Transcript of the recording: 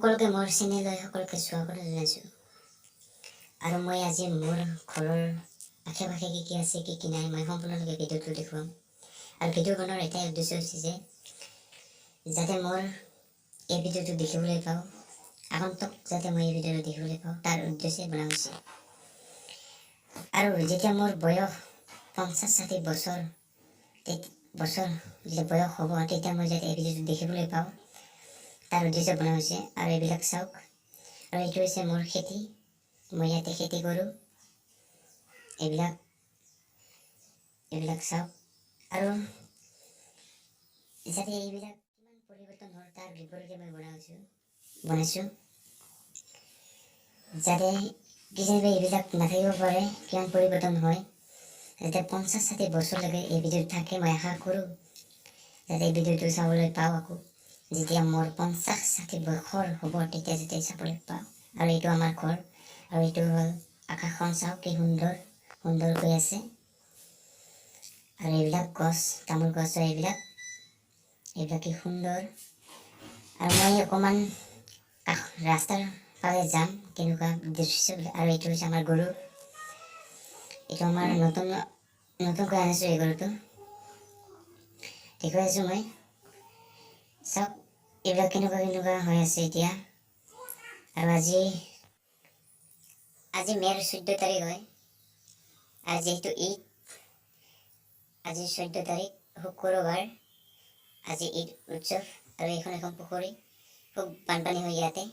সকলোকে মোৰ চেনেললৈ সকলোকে স্বাগত জনাইছোঁ। আৰু মই আজি মোৰ ঘৰৰ আশে পাশে কি আছে কি নাই মই সম্পূৰ্ণভাৱে ভিডিঅ'টো দেখুৱাম। আৰু ভিডিঅ'খনৰ এটাই উদ্দেশ্য হৈছে যে যাতে মোৰ এই ভিডিঅ'টো দেখিবলৈ পাওঁ, আগন্তুক যাতে মই এই ভিডিঅ'টো দেখিবলৈ পাওঁ তাৰ উদ্দেশ্যে বনোৱা হৈছে। আৰু যেতিয়া মোৰ বয়স 50-60 বছৰ যেতিয়া বয়স হ'ব তেতিয়া মই যাতে এই ভিডিঅ'টো দেখিবলৈ পাওঁ তাৰ উদ্দেশ্যে বনোৱা হৈছে। আৰু এইবিলাক চাওক। আৰু এইটো হৈছে মোৰ খেতি, মই ইয়াতে খেতি কৰোঁ। এইবিলাক চাওক। আৰু যাতে এইবিলাক কিমান পৰিৱৰ্তন হ'ল তাৰ বিপৰীতে মই বনাইছোঁ যাতে কিজানিবা এইবিলাক নাথাকিব পাৰে, কিমান পৰিৱৰ্তন হয়। যাতে 50-60 বছৰলৈকে এই ভিডিঅ'টো থাকে মই আশা কৰোঁ। যাতে এই ভিডিঅ'টো চাবলৈ পাওঁ আকৌ যেতিয়া মোৰ 50-60 বছৰ হ'ব তেতিয়া যাতে চাবলৈ পাওঁ। আৰু এইটো আমাৰ ঘৰ। আৰু এইটো হ'ল আকাশখন চাওক কি সুন্দৰকৈ আছে। আৰু এইবিলাক গছ, তামোল গছৰ এইবিলাক কি সুন্দৰ। আৰু মই অকণমান ৰাস্তাৰ ফালে যাম কেনেকুৱা দৃশ্যবিলাক। আৰু এইটো হৈছে আমাৰ গৰু। এইটো আমাৰ নতুনকৈ আনিছোঁ এই গৰুটো, দেখুৱাইছোঁ মই। চাওক এইবিলাক কেনেকুৱা হৈ আছে এতিয়া। আৰু আজি মে'ৰ 14 তাৰিখ হয়। আৰু যিহেতু ঈদ, আজি 14 তাৰিখ শুক্ৰবাৰ, আজি ঈদ উৎসৱ। আৰু এখন পুখুৰী খুব বানপানী হয় ইয়াতে।